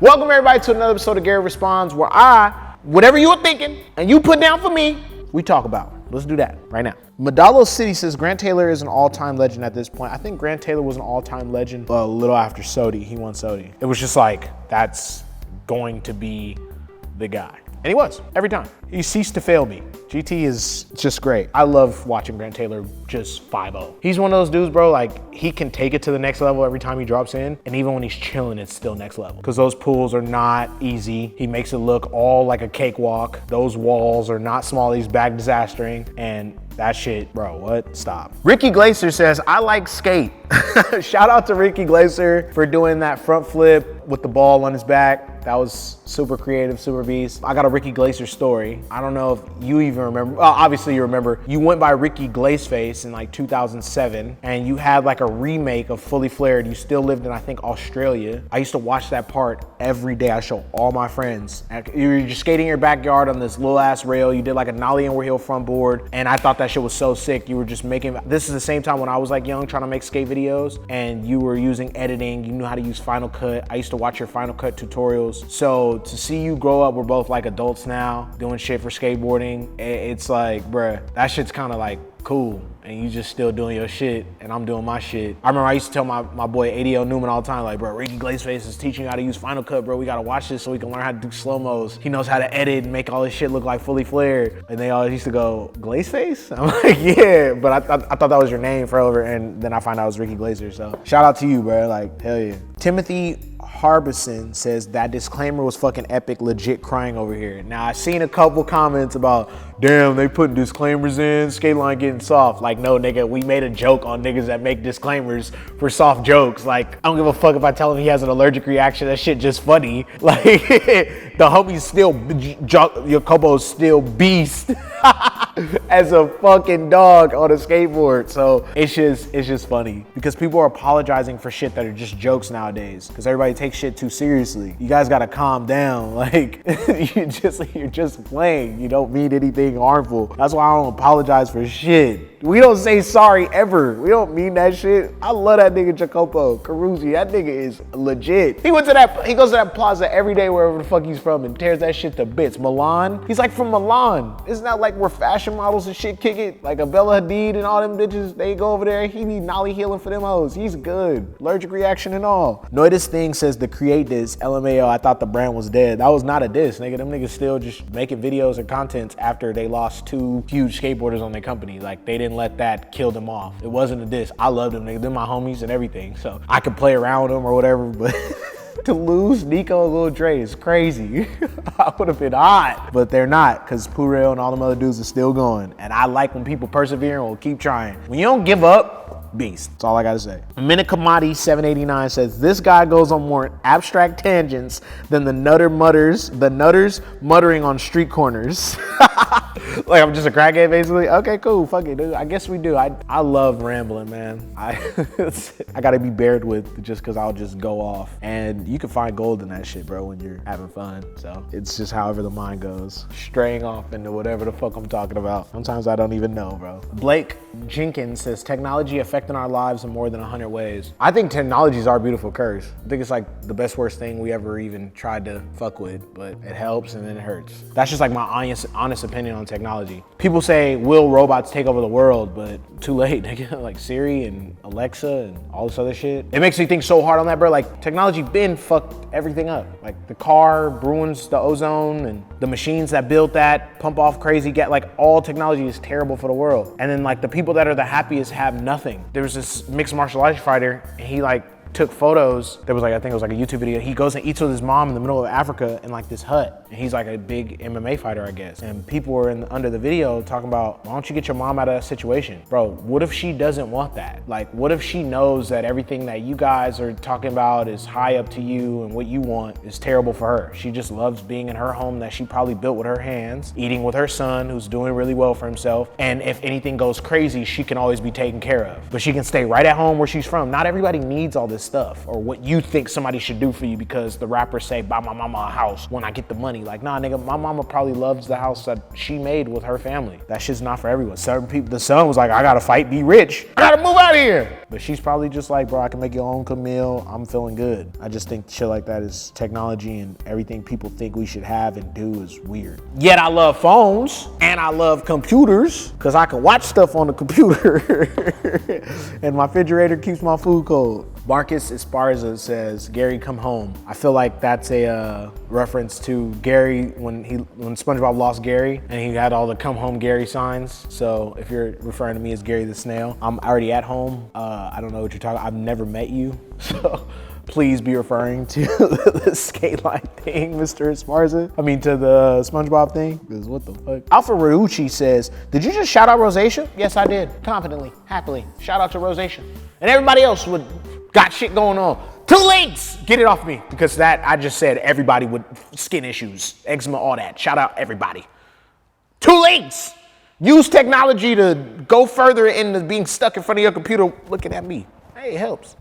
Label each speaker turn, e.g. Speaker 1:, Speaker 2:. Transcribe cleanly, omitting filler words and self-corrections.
Speaker 1: Welcome everybody to another episode of Gary Responds, where whatever you were thinking and you put down for me, we talk about. Let's do that right now. Medallo City says Grant Taylor is an all-time legend at this point. I think Grant Taylor was an all-time legend a little after Sodi. He won Sodi. It was just like, that's going to be the guy. And he was, every time. He ceased to fail me. GT is just great. I love watching Grant Taylor just 5-0. He's one of those dudes, bro, like he can take it to the next level every time he drops in. And even when he's chilling, it's still next level. Because those pools are not easy. He makes it look all like a cakewalk. Those walls are not small. He's back disastering. And that shit, bro, what? Stop. Ricky Glaser says, I like skate. Shout out to Ricky Glaser for doing that front flip with the ball on his back. That was super creative, super beast. I got a Ricky Glaser story. I don't know if you even remember. Well, obviously you remember. You went by Ricky Glaceface in like 2007 and you had like a remake of Fully Flared. You still lived in, I think, Australia. I used to watch that part every day. I show all my friends. You were just skating in your backyard on this little ass rail. You did like a nollie and heel front board. And I thought that shit was so sick. You were just making, this is the same time when I was like young trying to make skate videos and you were using editing. You knew how to use Final Cut. I used to watch your Final Cut tutorials. So to see you grow up, we're both like adults now, doing shit for skateboarding. It's like, bruh, that shit's kind of like cool. And you just still doing your shit and I'm doing my shit. I remember I used to tell my boy ADL Newman all the time, like, bro, Ricky Glaceface is teaching you how to use Final Cut, bro. We gotta watch this so we can learn how to do slow-mos. He knows how to edit and make all this shit look like Fully Flared. And they always used to go, Glaceface? I'm like, yeah, but I thought that was your name forever. And then I find out it was Ricky Glaser. So shout out to you, bro, like, hell yeah. Timothy Harbison says that disclaimer was fucking epic, legit crying over here. Now I've seen a couple comments about, damn, they putting disclaimers in, SKATELINE getting soft. Like, no, nigga, we made a joke on niggas that make disclaimers for soft jokes. Like, I don't give a fuck if I tell him he has an allergic reaction. That shit just funny. Like, the homie's still, Jacopo's still beast as a fucking dog on a skateboard. So it's just funny because people are apologizing for shit that are just jokes nowadays because everybody takes shit too seriously. You guys gotta calm down. Like, you're just playing. You don't mean anything harmful. That's why I don't apologize for shit. We don't say sorry ever. We don't mean that shit. I love that nigga Jacopo Carrozzi. That nigga is legit. He goes to that plaza every day wherever the fuck he's from and tears that shit to bits. Milan? He's like from Milan. Isn't that like where fashion models and shit kick it? Like a Bella Hadid and all them bitches, they go over there. He be nollie healing for them hoes. He's good. Allergic reaction and all. Noidus Thing says the create diss, LMAO, I thought the brand was dead. That was not a diss, nigga. Them niggas still just making videos and content after they lost 2 huge skateboarders on their company. Like, they didn't let that kill them off. It wasn't a diss. I love them niggas. They're my homies and everything. So I could play around with them or whatever, but to lose Nico and Lil Dre is crazy. I would have been hot, but they're not because Purell and all them other dudes are still going. And I like when people persevere and will keep trying. When you don't give up, beast. That's all I gotta say. Minikamati 789 says this guy goes on more abstract tangents than the nutters muttering on street corners. Like I'm just a crackhead basically. Okay, cool, fuck it, dude. I guess we do. I love rambling, man. I gotta be bared with just because I'll just go off. And you can find gold in that shit, bro, when you're having fun. So it's just however the mind goes. Straying off into whatever the fuck I'm talking about. Sometimes I don't even know, bro. Blake Jenkins says technology affecting our lives in more than 100 ways. I think technology is our beautiful curse. I think it's like the best worst thing we ever even tried to fuck with, but it helps and then it hurts. That's just like my honest opinion on technology. People say, will robots take over the world? But too late, nigga. Like Siri and Alexa and all this other shit. It makes me think so hard on that, bro. Like technology been fucked everything up. Like the car ruins the ozone and the machines that built that pump off crazy gas. Like all technology is terrible for the world. And then like the people that are the happiest have nothing. There was this mixed martial arts fighter and he like took photos. There was like, I think it was like a YouTube video. He goes and eats with his mom in the middle of Africa in like this hut. And he's like a big MMA fighter, I guess. And people were under the video talking about, why don't you get your mom out of that situation? Bro, what if she doesn't want that? Like, what if she knows that everything that you guys are talking about is high up to you and what you want is terrible for her? She just loves being in her home that she probably built with her hands, eating with her son who's doing really well for himself. And if anything goes crazy, she can always be taken care of. But she can stay right at home where she's from. Not everybody needs all this this stuff, or what you think somebody should do for you because the rappers say, buy my mama a house when I get the money. Like, nah, nigga, my mama probably loves the house that she made with her family. That shit's not for everyone. Certain people, the son was like, I gotta fight, be rich. I gotta move out of here. But she's probably just like, bro, I can make your own meal. I'm feeling good. I just think shit like that is technology, and everything people think we should have and do is weird. Yet I love phones and I love computers because I can watch stuff on the computer and my refrigerator keeps my food cold. Marcus Esparza says, Gary, come home. I feel like that's a reference to Gary when SpongeBob lost Gary and he had all the come home Gary signs. So if you're referring to me as Gary the Snail, I'm already at home. I don't know what you're talking about. I've never met you. So please be referring to the SKATELINE thing, Mr. Esparza. I mean, to the SpongeBob thing, because what the fuck? Alpha Raucci says, did you just shout out Rosacea? Yes, I did. Confidently, happily. Shout out to Rosacea. And everybody else would got shit going on. 2 links! Get it off me. Because that, I just said everybody with skin issues, eczema, all that. Shout out everybody. 2 links! Use technology to go further into being stuck in front of your computer looking at me. Hey, it helps.